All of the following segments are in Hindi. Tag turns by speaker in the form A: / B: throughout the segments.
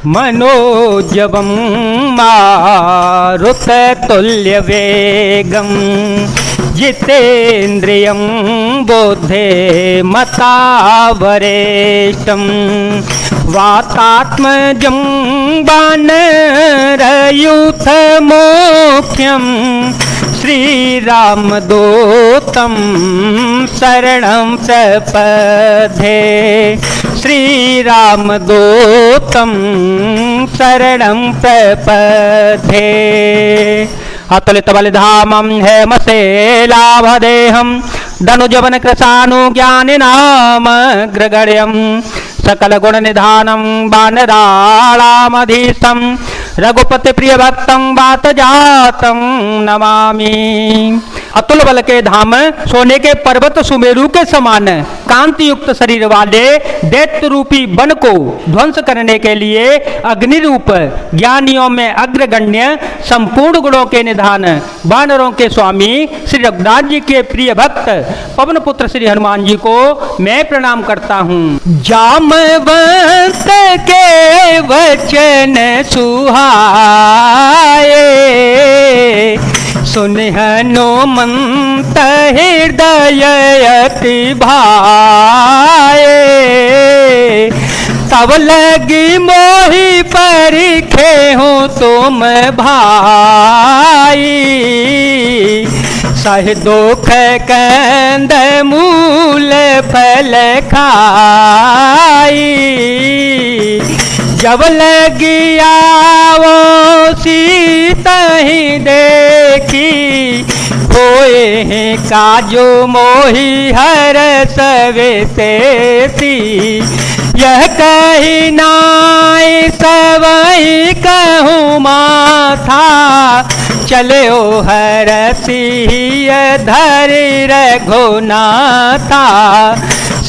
A: मनोजवं मारुततुल्यवेगं जितेन्द्रियं बुद्धिमतावरेशं वातात्मजं वानरयूथमुख्यं श्रीरामदूतं शरणं प्रपद्ये श्रीरामदूतं शरणं प्रपद्ये। अतुलितबलिधामं हेमशैलाभदेहं धनुजवनकृशानुज्ञानिनामग्रगण्यं सकलगुणनिधानं वानराणामधीशं रघुपतिप्रियभक्तं वातजातं नमामि। अतुल बल के धाम, सोने के पर्वत सुमेरु के समान कांति युक्त शरीर वाले दैत्य रूपी वन को ध्वंस करने के लिए अग्नि रूप ज्ञानियों में अग्रगण्य संपूर्ण गुणों के निधान वानरों के स्वामी श्री रघुनाथ जी के प्रिय भक्त पवन पुत्र श्री हनुमान जी को मैं प्रणाम करता हूँ। जामवंत के वचन सुहाए सुन हनुमंत हृदय अति भाए तब लगी मोहि परिखे हो तुम भाई सह दुख कंद मूल फल खाई जब लगी आवो सीता ही देखी होए हैं काजो मोहि हर सवे तेती यह कही नाई सवई कहूँ माथा चले ओ हर सिय धरि रघुनाथा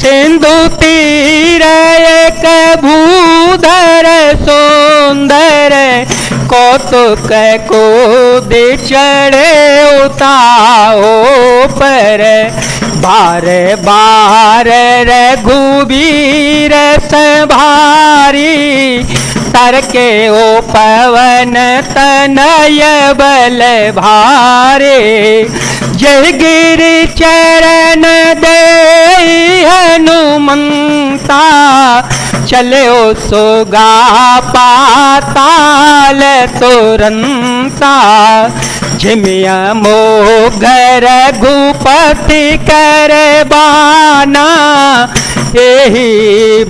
A: सिंधु तीर एक भूधर सुंदर कौतुक को दे चढ़े उताओ पर बार बार रघुबीर सभारी तरके ओ पवन तनय बल भारे जय गिरि चरण दे हनुमंता चले ओ सोगा पाताल तुरंता झिमिया मोघर घुपति कर बाना यही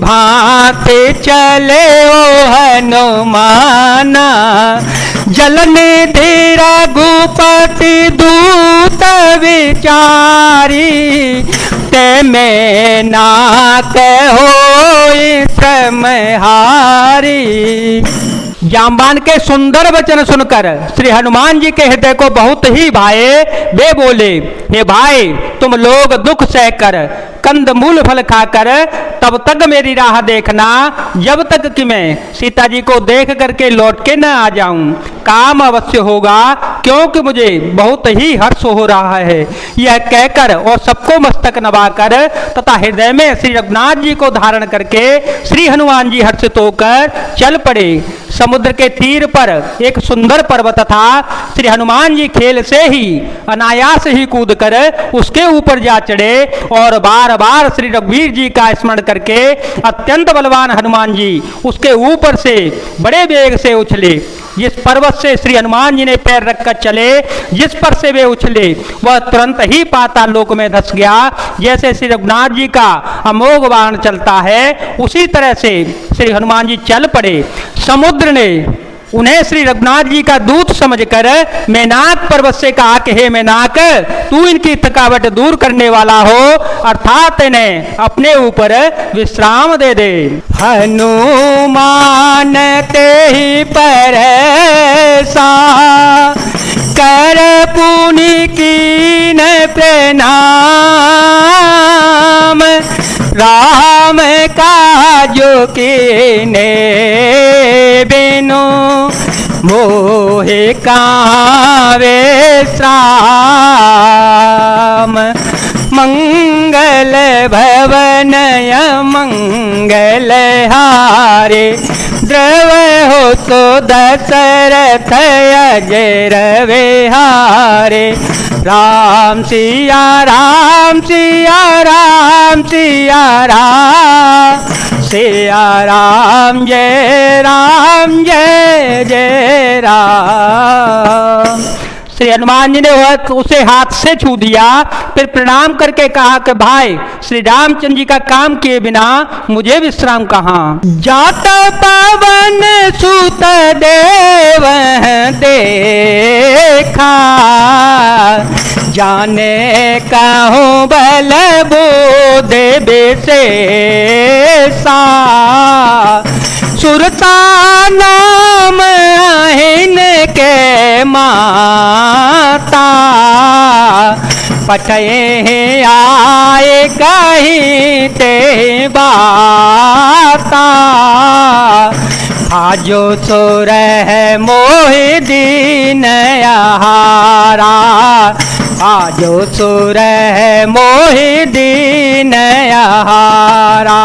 A: भांति चले ओ हनुमाना जलनिधि रघुपति दूत विचारी ते में नाक होई श्रमहारी। जाम्बान के सुंदर वचन सुनकर श्री हनुमान जी के हृदय को बहुत ही भाए। वे बोले, हे भाई तुम लोग दुख सहकर कंद मूल फल खाकर तब तक मेरी राह देखना जब तक कि मैं सीता जी को देख करके लौट के न आ जाऊं। काम अवश्य होगा क्योंकि मुझे बहुत ही हर्ष हो रहा है। यह कहकर और सबको मस्तक नवाकर तथा हृदय में श्री रघुनाथ जी को धारण करके श्री हनुमान जी हर्षित होकर चल पड़े। समुद्र के तीर पर एक सुंदर पर्वत था। श्री हनुमान जी खेल से ही अनायास ही कूद कर उसके ऊपर जा चढ़े और बार बार श्री रघुवीर जी का स्मरण करके अत्यंत बलवान हनुमान जी उसके ऊपर से बड़े वेग से उछले। जिस पर्वत से श्री हनुमान जी ने पैर रखकर चले, जिस पर से वे उछले वह तुरंत ही पाताल लोक में धस गया। जैसे श्री रघुनाथ जी का अमोघ वाहन चलता है उसी तरह से श्री हनुमान जी चल पड़े। समुद्र ने उन्हें श्री रघुनाथ जी का दूत समझकर मेनाक पर्वत से कहा कि हे मेनाक, तू इनकी थकावट दूर करने वाला हो, अर्थात इन्हें अपने ऊपर विश्राम दे दे। हनुमान ते ही परसा कर पुनि कीन प्रणाम राम काजो कीने बिनु मोहे कावे श्राम मंगल भवनय मंगल हारे द्रव सो दशरथ अजर विहारे। राम सिया राम सिया राम सिया राम, सिया राम जय जय राम। श्री हनुमान जी ने उसे हाथ से छू दिया, फिर प्रणाम करके कहा कि भाई श्री रामचंद्र जी का काम किए बिना मुझे विश्राम कहाँ। जात पवन सुत देव देखा, जाने कहूँ बल बोध विशेषा। सुरता नाम अहिन के माता, पठये आए कहीं ते बाता। आजो सुर है मोहि दीन आहारा, आजो सुर है मोहि दीन आहारा।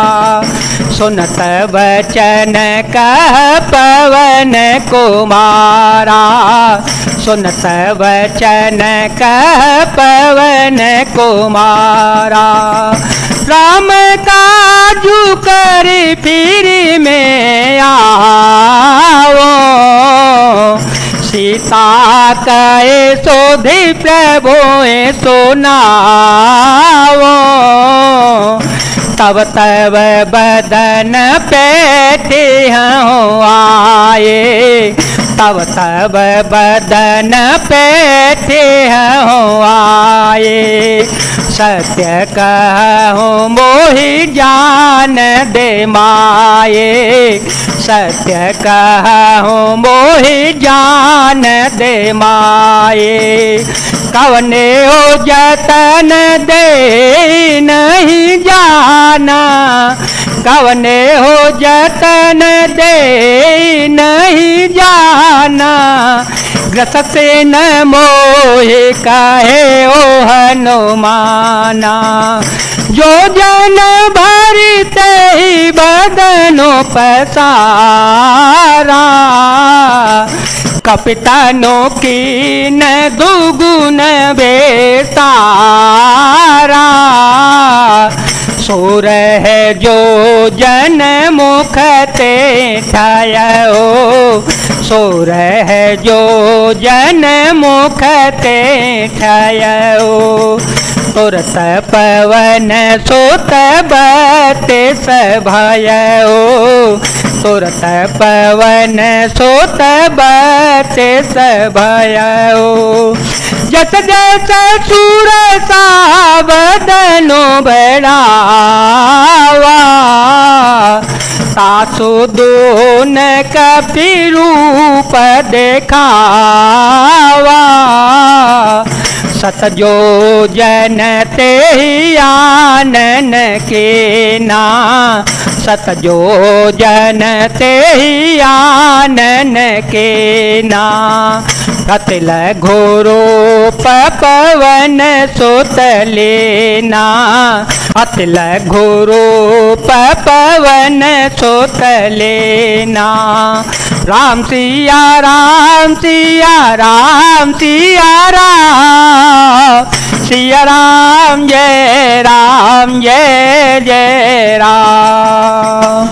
A: सुनत वचन कह पवन कुमारा, सुनत वचन कह पवन कुमारा। राम काजू कर फिर में आओ, सीता कहे सोधि प्रभु सुनाओ। तब तब बदन पेटे हूँ आए, तब तब बदन पेटे हूँ आए। सत्य कहूँ मोहि जान दे माये, सत्य कहूँ मोहि जान दे माये। कवने हो जतन दे नहीं जाना, कवने हो जतन दे नहीं जाना। ग्रसते न मोहि कहे ओ हनुमाना, जो जन भरते ही बदनो पसारा। कपितानों की न दुगुन बेतारा, सोर है जो जन मुख ते ठायो, सोर है जो जन मुख ते ठायो। तुरत पवन सुत बत्तीस भयो, तुरत पवन सुत बत्तीस भयो। जस जस सूर सावदनो बढ़ावा, सासु दून कपि रूप देखावा। सतजो जन ते आनन के ना, सतजो जन ते आनन के ना। अतिल घोरो पवन सुत लेना, अतिल घोरो पवन सुत लेना। राम सिया राम सिया राम सिया राम, सिया राम जय जय राम।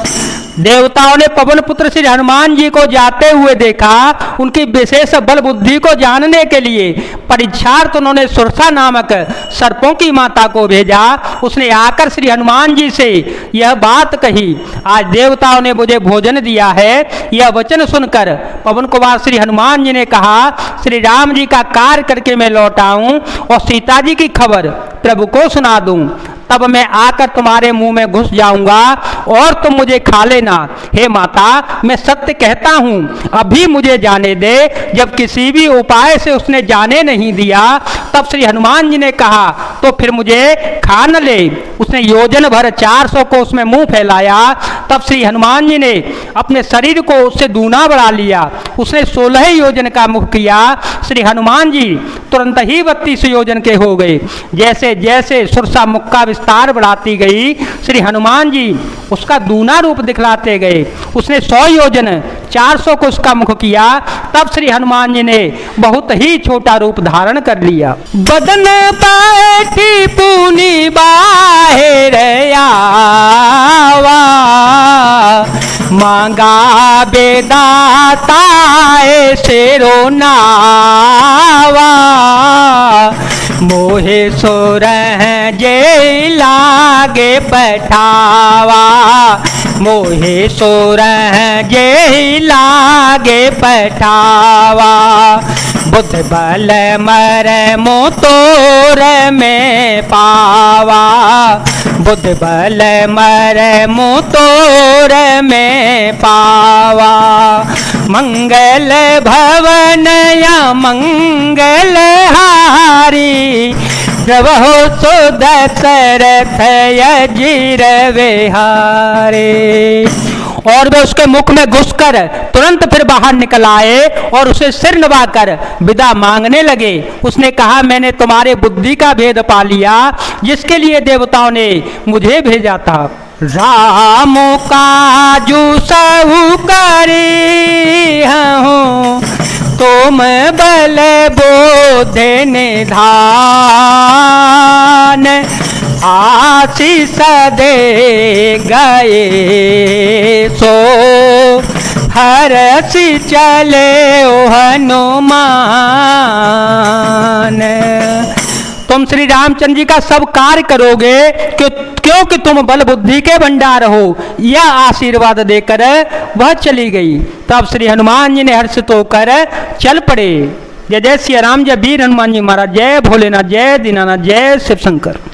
A: देवताओं ने पवन पुत्र श्री हनुमान जी को जाते हुए देखा। उनकी विशेष बल बुद्धि को जानने के लिए परीक्षार्थ उन्होंने सुरसा नामक सर्पों की माता को भेजा। उसने आकर श्री हनुमान जी से यह बात कही, आज देवताओं ने मुझे भोजन दिया है। यह वचन सुनकर पवन कुमार श्री हनुमान जी ने कहा, श्री राम जी का कार्य करके मैं लौट आऊं और सीता जी की खबर प्रभु को सुना दूं, तब मैं आकर तुम्हारे मुंह में घुस जाऊंगा और तुम मुझे खा लेना। हे माता, मैं सत्य कहता हूं, अभी मुझे जाने दे। जब किसी भी उपाय से उसने जाने नहीं दिया तब श्री हनुमान जी ने कहा तो फिर मुझे खा न ले। उसने योजन भर 400 को उसमें मुंह फैलाया। तब श्री हनुमान जी ने अपने शरीर को उससे दूना बढ़ा लिया। उसने 16 योजन का मुख किया। श्री हनुमान जी तुरंत ही 32 योजन के हो गए। जैसे जैसे सुरसा मुख का विस्तार बढ़ाती गई, श्री हनुमान जी उसका दूना रूप दिखलाते गए। उसने 100 योजन 400 को उसका मुख किया। तब श्री हनुमान जी ने बहुत ही छोटा रूप धारण कर लिया। बदन बैठी पूनी बाहर आवा, मांगा बेदाता शेरो नावा, मोहे सोर जे लागे पठावा, मोहे सोर जे लागे पठावा, बुद्ध बल मर मोतोर में पावा, बुद्ध बल मर मोतोर में पावा, मंगल भवन या मंगल हारी, प्रभो सुध सरथ अजीर विहारे। और वे उसके मुख में घुसकर तुरंत फिर बाहर निकल आए और उसे सिर नवाकर विदा मांगने लगे। उसने कहा मैंने तुम्हारे बुद्धि का भेद पा लिया जिसके लिए देवताओं ने मुझे भेजा था। राम काजू सहु करी हूँ, तुम बल बोध निधान, आशीष दे गए सो हर्षि चले ओ हनुमान। तुम श्री रामचंद्र जी का सब कार्य करोगे क्योंकि तुम बल बुद्धि के भंडार हो, यह आशीर्वाद देकर वह चली गई। तब श्री हनुमान जी ने हर्षित होकर चल पड़े। जय जय श्री राम, जय वीर हनुमान जी महाराज, जय भोलेनाथ, जय दीनानाथ, जय शिव शंकर।